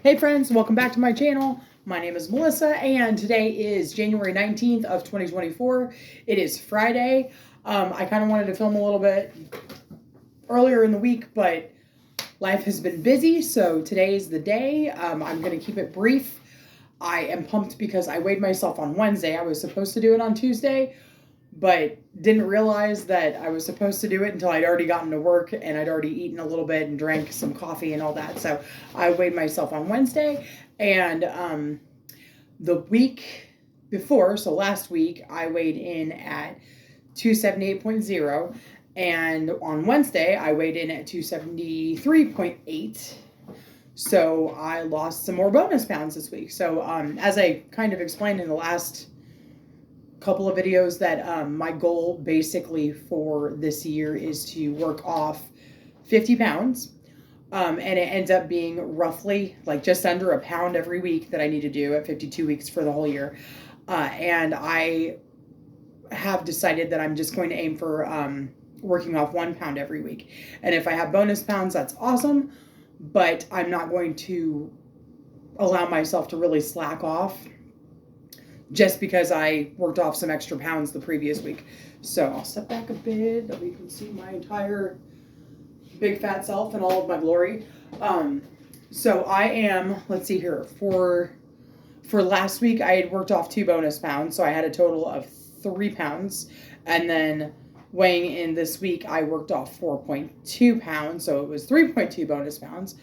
Hey friends, welcome back to my channel. My name is Melissa and today is January 19th of 2024. It is Friday. I kind of wanted to film a little bit earlier in the week, but life has been busy, so today is the day. I'm going to keep it brief. I am pumped because I weighed myself on Wednesday. I was supposed to do it on Tuesday, but didn't realize that I was supposed to do it until I'd already gotten to work and I'd already eaten a little bit and drank some coffee and all that. So I weighed myself on Wednesday, and the week before, so last week, I weighed in at 278.0, and on Wednesday I weighed in at 273.8. So I lost some more bonus pounds this week. So as I kind of explained in the last couple of videos, that my goal basically for this year is to work off 50 pounds. And it ends up being roughly like just under a pound every week that I need to do at 52 weeks for the whole year. And I have decided that I'm just going to aim for working off 1 pound every week. And if I have bonus pounds, that's awesome. But I'm not going to allow myself to really slack off just because I worked off some extra pounds the previous week. So I'll step back a bit that we can see my entire big fat self and all of my glory. So I am, let's see here, for last week I had worked off 2 bonus pounds, so I had a total of 3 pounds. And then weighing in this week, I worked off 4.2 pounds, so it was 3.2 bonus pounds.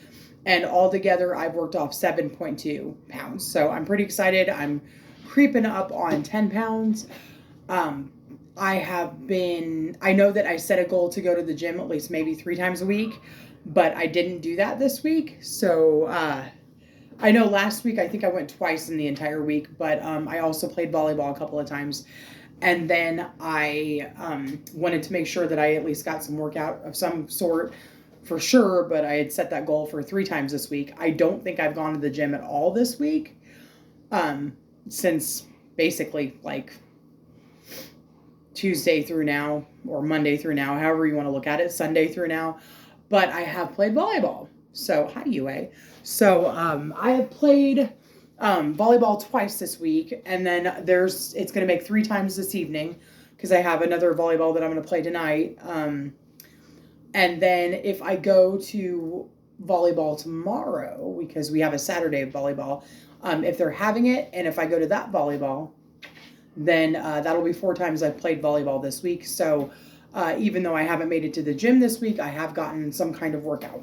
And altogether, I've worked off 7.2 pounds. So I'm pretty excited. I'm creeping up on 10 pounds. I know that I set a goal to go to the gym at least maybe 3 times a week, but I didn't do that this week. So I know last week I think I went twice in the entire week, but I also played volleyball a couple of times. And then I wanted to make sure that I at least got some workout of some sort for sure, but I had set that goal for 3 times this week. I don't think I've gone to the gym at all this week, since basically like Tuesday through now, or Monday through now, however you want to look at it, Sunday through now. But I have played volleyball. So, hi, UA. So, I have played volleyball twice this week, and then it's going to make 3 times this evening because I have another volleyball that I'm going to play tonight. And then if I go to volleyball tomorrow, because we have a Saturday of volleyball, if they're having it, and if I go to that volleyball, then that'll be 4 times I've played volleyball this week. So even though I haven't made it to the gym this week, I have gotten some kind of workout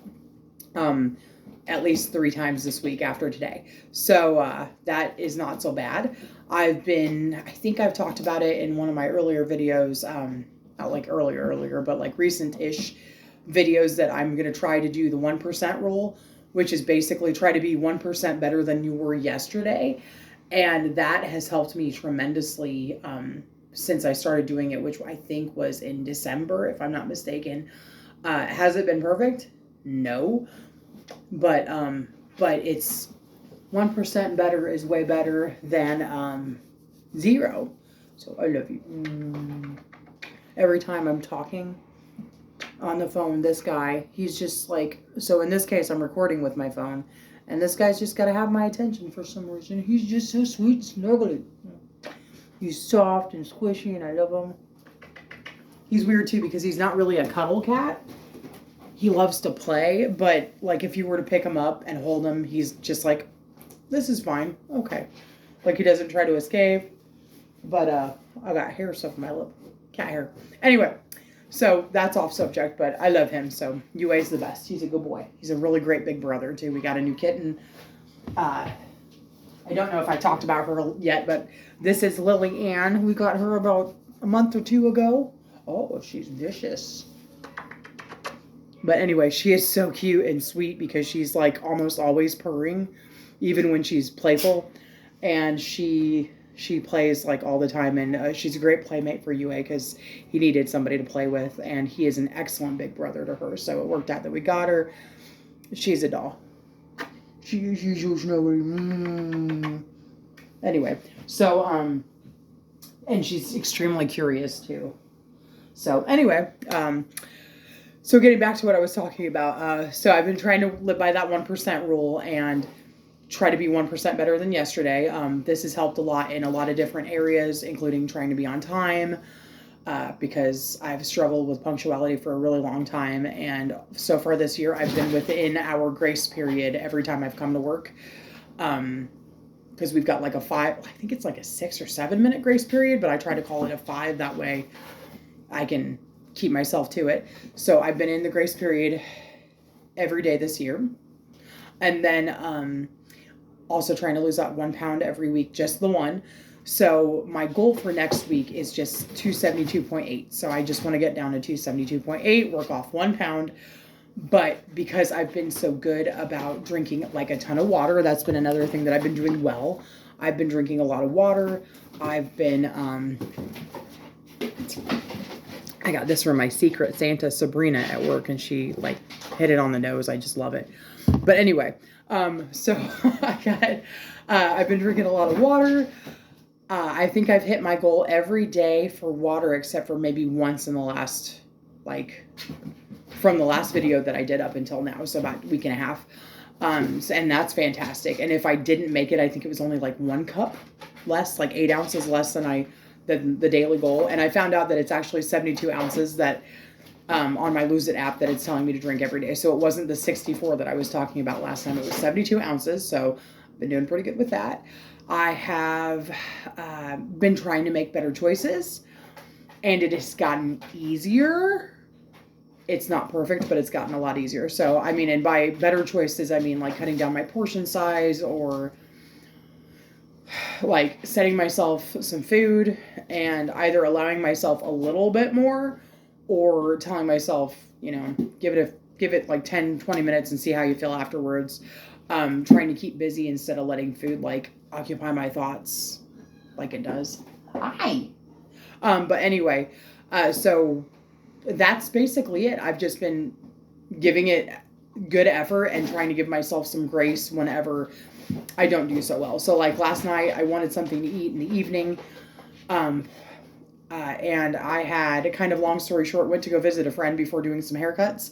at least 3 times this week after today. So that is not so bad. I think I've talked about it in one of my earlier videos, not like earlier, but like recent-ish videos, that I'm going to try to do the 1% rule, which is basically try to be 1% better than you were yesterday. And that has helped me tremendously since I started doing it, which I think was in December, if I'm not mistaken. Has it been perfect? No. But it's 1% better is way better than 0. So I love you. Every time I'm talking on the phone, this guy, he's just like, so in this case, I'm recording with my phone, and this guy's just got to have my attention for some reason. He's just so sweet and snuggly. He's soft and squishy, and I love him. He's weird, too, because he's not really a cuddle cat. He loves to play, but, like, if you were to pick him up and hold him, he's just like, this is fine. Okay. Like, he doesn't try to escape. But, I got hair stuff in my lip. Cat hair. Anyway, so that's off subject, but I love him, so UA's the best. He's a good boy. He's a really great big brother, too. We got a new kitten. I don't know if I talked about her yet, but this is Lily Ann. We got her about a month or 2 ago. Oh, she's vicious. But anyway, she is so cute and sweet because she's like almost always purring, even when she's playful. And she plays like all the time, and she's a great playmate for UA because he needed somebody to play with, and he is an excellent big brother to her. So it worked out that we got her. She's a doll. She's so snuggly. Anyway, so and she's extremely curious too. So anyway, so getting back to what I was talking about, so I've been trying to live by that 1% rule, and try to be 1% better than yesterday. This has helped a lot in a lot of different areas, including trying to be on time, because I've struggled with punctuality for a really long time. And so far this year, I've been within our grace period every time I've come to work. Because we've got like I think it's like a 6 or 7 minute grace period, but I try to call it a 5. That way I can keep myself to it. So I've been in the grace period every day this year. And then also trying to lose that 1 pound every week, just the one. So my goal for next week is just 272.8. So I just want to get down to 272.8, work off 1 pound. But because I've been so good about drinking like a ton of water, that's been another thing that I've been doing well. I've been drinking a lot of water. I've been, I got this from my secret Santa, Sabrina, at work, and she like hit it on the nose. I just love it. But anyway, so I've been drinking a lot of water. I think I've hit my goal every day for water, except for maybe once in the last, from the last video that I did up until now. So about a week and a half. And that's fantastic. And if I didn't make it, I think it was only like 1 cup less, like 8 ounces less than the daily goal. And I found out that it's actually 72 ounces that, on my Lose It app, that it's telling me to drink every day. So it wasn't the 64 that I was talking about last time. It was 72 ounces. So I've been doing pretty good with that. I have been trying to make better choices, and it has gotten easier. It's not perfect, but it's gotten a lot easier. So, I mean, and by better choices, I mean like cutting down my portion size, or like setting myself some food and either allowing myself a little bit more, or telling myself, you know, give it like 10, 20 minutes and see how you feel afterwards. Trying to keep busy instead of letting food like occupy my thoughts like it does. Hi. But anyway, so that's basically it. I've just been giving it good effort and trying to give myself some grace whenever I don't do so well. So like last night, I wanted something to eat in the evening. And I had, kind of long story short, went to go visit a friend before doing some haircuts.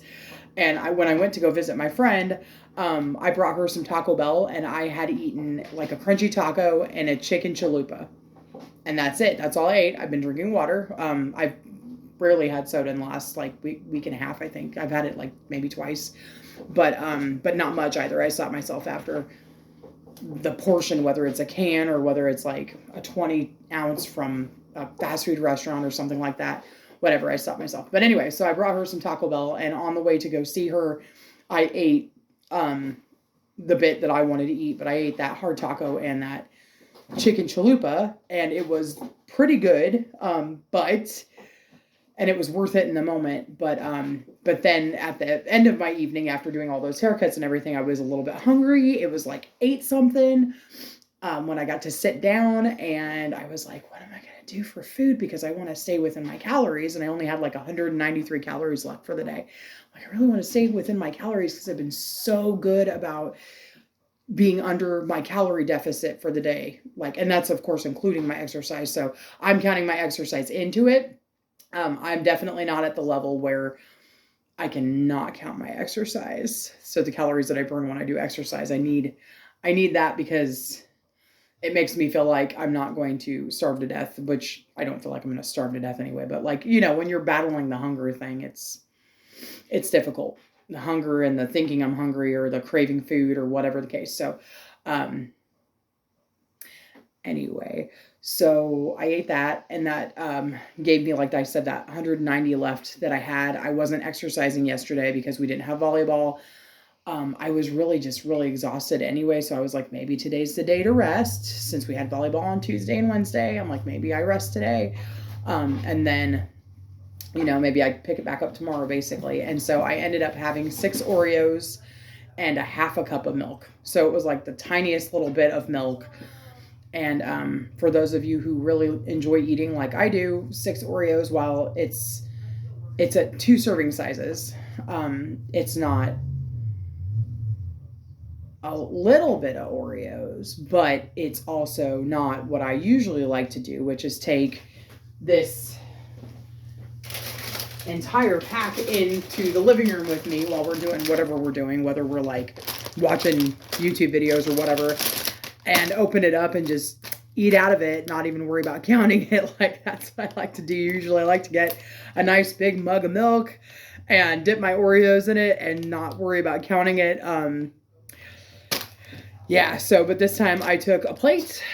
And when I went to go visit my friend, I brought her some Taco Bell, and I had eaten like a crunchy taco and a chicken chalupa. And that's it. That's all I ate. I've been drinking water. I've rarely had soda in the last like week and a half, I think. I've had it like maybe twice, but not much either. I stopped myself after the portion, whether it's a can or whether it's like a 20 ounce from a fast food restaurant or something like that. Whatever, I stopped myself. But anyway, so I brought her some Taco Bell, and on the way to go see her, I ate the bit that I wanted to eat, but I ate that hard taco and that chicken chalupa, and it was pretty good. And it was worth it in the moment. But then at the end of my evening, after doing all those haircuts and everything, I was a little bit hungry. It was like 8 something when I got to sit down, and I was like, what am I going to do for food? Because I want to stay within my calories, and I only had like 193 calories left for the day. Like, I really want to stay within my calories because I've been so good about being under my calorie deficit for the day. Like, and that's of course including my exercise. So I'm counting my exercise into it. I'm definitely not at the level where I can not count my exercise. So the calories that I burn when I do exercise, I need that because it makes me feel like I'm not going to starve to death, which I don't feel like I'm going to starve to death anyway. But like, you know, when you're battling the hunger thing, it's difficult. The hunger and the thinking I'm hungry or the craving food or whatever the case. So, anyway, so I ate that, and that gave me, like I said, that 190 left that I had. I wasn't exercising yesterday because we didn't have volleyball. I was really exhausted anyway. So I was like, maybe today's the day to rest, since we had volleyball on Tuesday and Wednesday. I'm like, maybe I rest today. And then, you know, maybe I pick it back up tomorrow, basically. And so I ended up having 6 Oreos and a half a cup of milk. So it was like the tiniest little bit of milk. And for those of you who really enjoy eating like I do, 6 Oreos, while it's at 2 serving sizes, it's not a little bit of Oreos, but it's also not what I usually like to do, which is take this entire pack into the living room with me while we're doing whatever we're doing, whether we're like watching YouTube videos or whatever, and open it up and just eat out of it, not even worry about counting it. Like, that's what I like to do. Usually I like to get a nice big mug of milk and dip my Oreos in it and not worry about counting it. Yeah, so, but this time I took a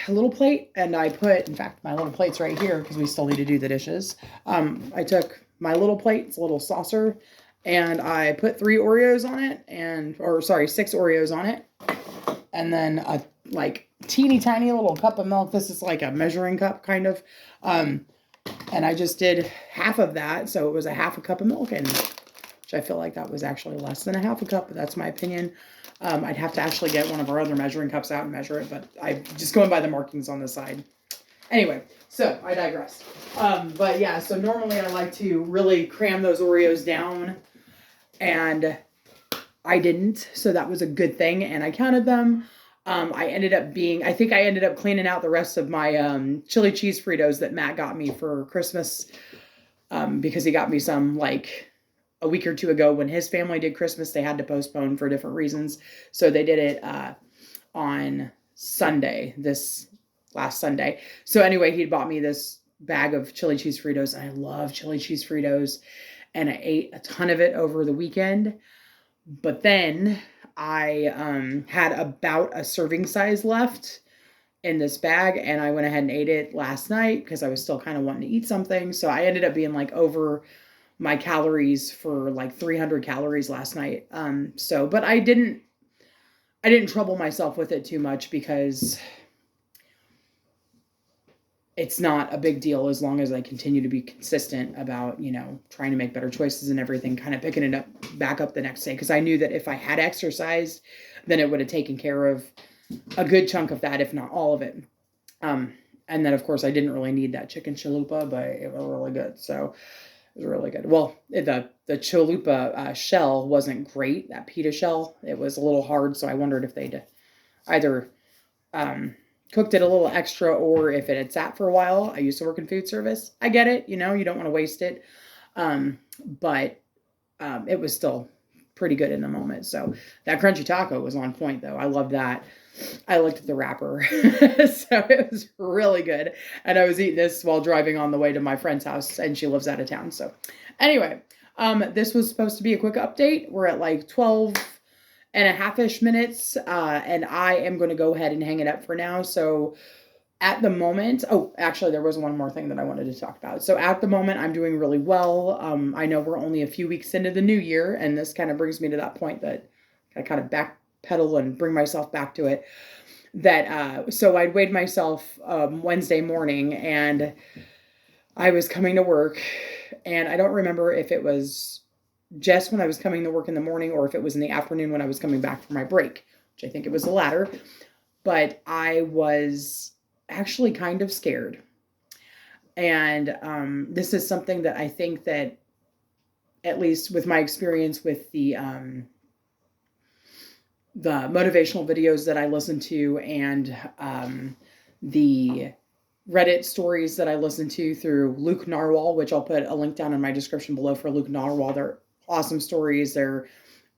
little plate, and I put, in fact, my little plate's right here because we still need to do the dishes. I took my little plate, it's a little saucer, and I put 3 Oreos on it, 6 Oreos on it, and then a, like, teeny tiny little cup of milk. This is like a measuring cup, kind of. And I just did half of that, so it was a half a cup of milk, and which I feel like that was actually less than a half a cup, but that's my opinion. I'd have to actually get one of our other measuring cups out and measure it, but I'm just going by the markings on the side. Anyway, so I digress. But yeah, so normally I like to really cram those Oreos down, and I didn't, so that was a good thing, and I counted them. I think I ended up cleaning out the rest of my chili cheese Fritos that Matt got me for Christmas, because he got me some, like, a week or 2 ago. When his family did Christmas, they had to postpone for different reasons. So they did it on Sunday, this last Sunday. So anyway, he bought me this bag of chili cheese Fritos, and I love chili cheese Fritos, and I ate a ton of it over the weekend. But then I had about a serving size left in this bag, and I went ahead and ate it last night because I was still kind of wanting to eat something. So I ended up being like over my calories for like 300 calories last night. But I didn't trouble myself with it too much because it's not a big deal as long as I continue to be consistent about, trying to make better choices and everything, kind of picking it back up the next day. Because I knew that if I had exercised, then it would have taken care of a good chunk of that, if not all of it. And then, of course, I didn't really need that chicken chalupa, but it was really good. So it was really good. Well, the chalupa shell wasn't great, that pita shell. It was a little hard, so I wondered if they'd either cooked it a little extra or if it had sat for a while. I used to work in food service. I get it, you don't want to waste it. But it was still pretty good in the moment. So that crunchy taco was on point, though. I loved that. I looked at the wrapper. So it was really good. And I was eating this while driving on the way to my friend's house, and she lives out of town. So anyway, this was supposed to be a quick update. We're at like 12 and a half-ish minutes, and I am going to go ahead and hang it up for now. So at the moment, actually, there was one more thing that I wanted to talk about. So at the moment, I'm doing really well. I know we're only a few weeks into the new year, and this kind of brings me to that point that I kind of backpedal and bring myself back to it. So I'd weighed myself Wednesday morning, and I was coming to work, and I don't remember if it was just when I was coming to work in the morning or if it was in the afternoon when I was coming back from my break, which I think it was the latter. But I was actually kind of scared. And this is something that I think that, at least with my experience with the motivational videos that I listen to, and the Reddit stories that I listen to through Luke Narwhal, which I'll put a link down in my description below for Luke Narwhal. They're awesome stories. They're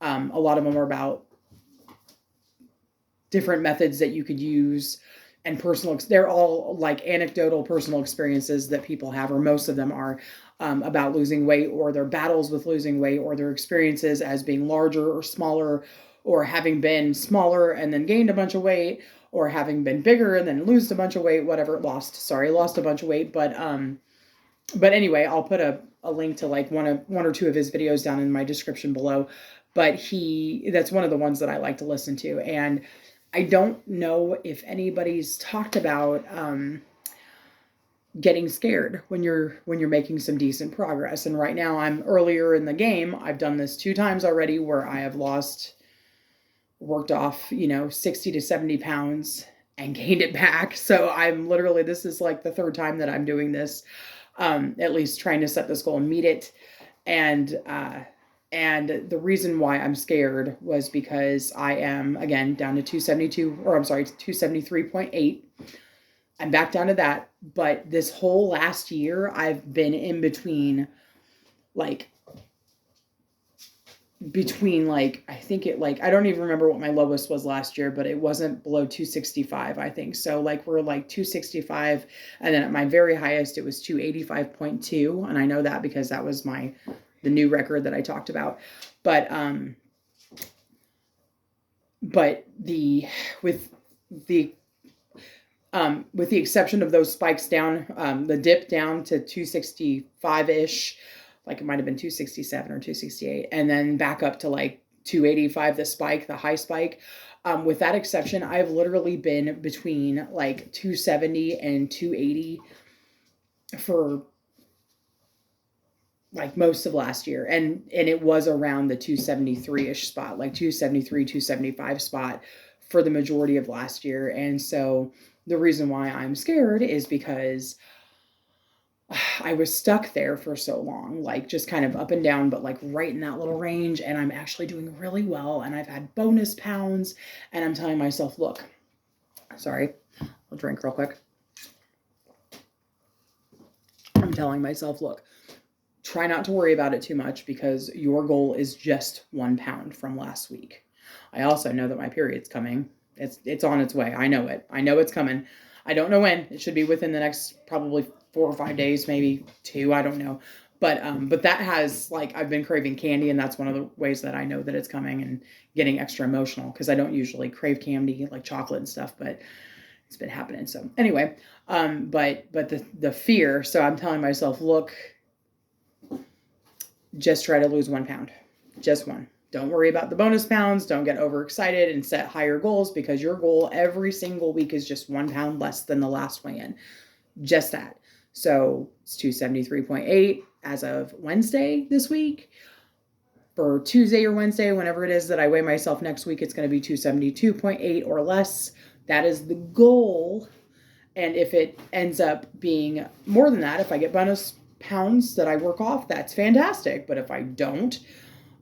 a lot of them are about different methods that you could use, and they're all like anecdotal personal experiences that people have, or most of them are, about losing weight, or their battles with losing weight, or their experiences as being larger or smaller, or having been smaller and then gained a bunch of weight, or having been bigger and then lost a bunch of weight, lost a bunch of weight. But anyway, I'll put a link to like one or two of his videos down in my description below. But that's one of the ones that I like to listen to. And I don't know if anybody's talked about getting scared when you're making some decent progress. And right now I'm earlier in the game. I've done this 2 times already where I have worked off, 60 to 70 pounds and gained it back. So this is like the 3rd time that I'm doing this, at least trying to set this goal and meet it. And the reason why I'm scared was because I am, again, down to 273.8. I'm back down to that. But this whole last year, I've been in between like between like, I think it like, I don't even remember what my lowest was last year, but it wasn't below 265, I think. So like we're like 265. And then at my very highest, it was 285.2. And I know that because that was the new record that I talked about. But the, with the, with the exception of those spikes down, the dip down to 265-ish, like it might have been 267 or 268, and then back up to like 285, the high spike. With that exception, I've literally been between like 270 and 280 for like most of last year. And it was around the 273-ish spot, like 273, 275 spot for the majority of last year. And so the reason why I'm scared is because I was stuck there for so long, like just kind of up and down, but like right in that little range. And I'm actually doing really well. And I've had bonus pounds, and I'm telling myself, look, sorry, I'll drink real quick. I'm telling myself, look, try not to worry about it too much because your goal is just 1 pound from last week. I also know that my period's coming. It's on its way. I know it. I know it's coming. I don't know when. It should be within the next probably 4 or 5 days, maybe 2. I don't know. But that has, like, I've been craving candy, and that's one of the ways that I know that it's coming, and getting extra emotional because I don't usually crave candy like chocolate and stuff, but it's been happening. So anyway, but the fear. So I'm telling myself, look, just try to lose 1 pound, just 1. Don't worry about the bonus pounds. Don't get overexcited and set higher goals, because your goal every single week is just 1 pound less than the last weigh-in. Just that. So it's 273.8 as of Wednesday this week. For Tuesday or Wednesday, whenever it is that I weigh myself next week, it's going to be 272.8 or less. That is the goal. And if it ends up being more than that, if I get bonus pounds that I work off, that's fantastic. But if I don't,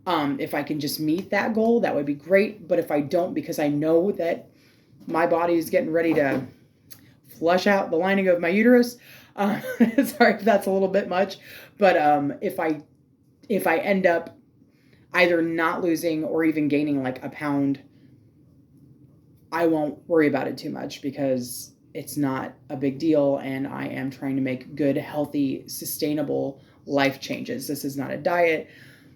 if I can just meet that goal, that would be great. But if I don't, because I know that my body is getting ready to flush out the lining of my uterus, sorry if that's a little bit much, but if I end up either not losing or even gaining like a pound, I won't worry about it too much because it's not a big deal, and I am trying to make good, healthy, sustainable life changes. This is not a diet.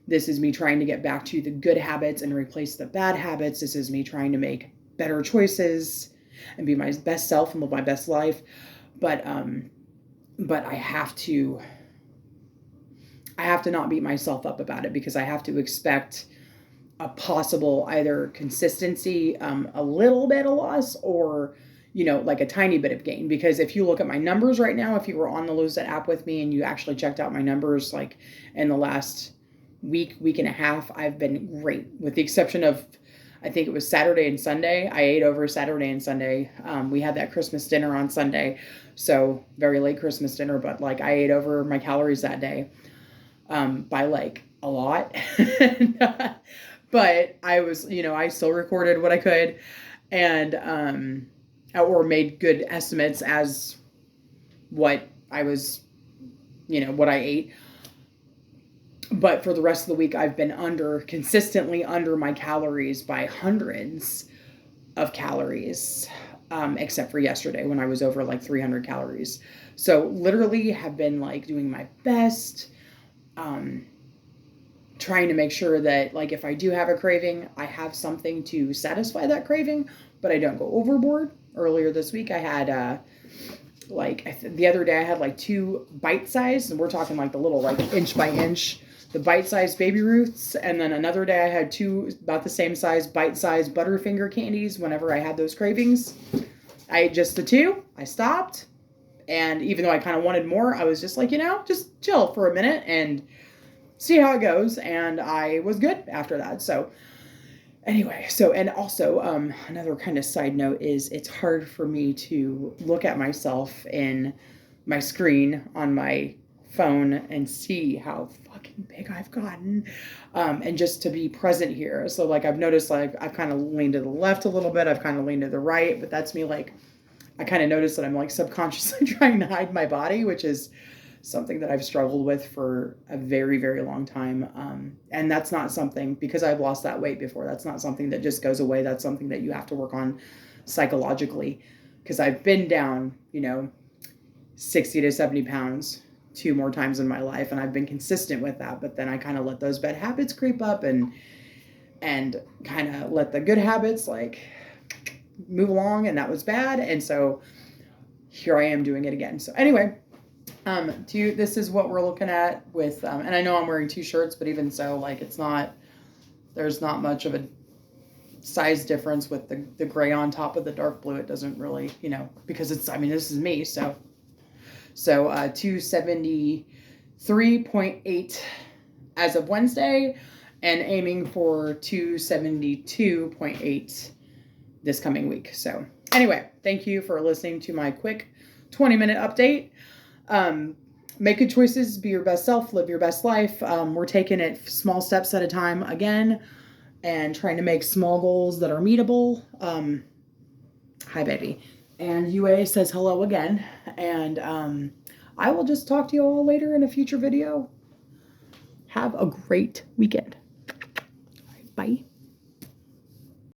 This is me trying to get back to the good habits and replace the bad habits. This is me trying to make better choices and be my best self and live my best life. But I have to not beat myself up about it, because I have to expect a possible either consistency, a little bit of loss, or, like a tiny bit of gain. Because if you look at my numbers right now, if you were on the Lose It app with me and you actually checked out my numbers, like in the last week and a half, I've been great, with the exception of, I think it was Saturday and Sunday. I ate over Saturday and Sunday. We had that Christmas dinner on Sunday, so very late Christmas dinner, but like I ate over my calories that day, by like a lot. But I was, I still recorded what I could, and or made good estimates as what I was, what I ate. But for the rest of the week, I've been consistently under my calories by hundreds of calories, except for yesterday when I was over like 300 calories. So literally have been like doing my best, trying to make sure that, like, if I do have a craving, I have something to satisfy that craving, but I don't go overboard. Earlier this week, I had the other day I had like 2 bite-sized, and we're talking like the little like inch by inch, the bite-sized Baby Ruths, and then another day I had 2 about the same size bite-sized Butterfinger candies. Whenever I had those cravings, I ate just the 2. I stopped, and even though I kind of wanted more, I was just like, just chill for a minute and see how it goes, and I was good after that. So anyway, and also another kind of side note is it's hard for me to look at myself in my screen on my phone and see how fucking big I've gotten, and just to be present here. So like I've noticed, like I've kind of leaned to the left a little bit, I've kind of leaned to the right, but that's me, like I kind of noticed that I'm like subconsciously trying to hide my body, which is something that I've struggled with for a very, very long time. And that's not something, because I've lost that weight before, that's not something that just goes away. That's something that you have to work on psychologically, because I've been down, 60 to 70 pounds 2 more times in my life, and I've been consistent with that. But then I kind of let those bad habits creep up and kind of let the good habits like move along, and that was bad. And so here I am doing it again. So anyway, this is what we're looking at with, and I know I'm wearing 2 shirts, but even so, like, there's not much of a size difference with the gray on top of the dark blue. It doesn't really, because this is me. So 273.8 as of Wednesday, and aiming for 272.8 this coming week. So anyway, thank you for listening to my quick 20-minute update. Make good choices, be your best self, live your best life. We're taking it small steps at a time again, and trying to make small goals that are meetable. Hi, baby. And UA says hello again. And I will just talk to you all later in a future video. Have a great weekend. Bye.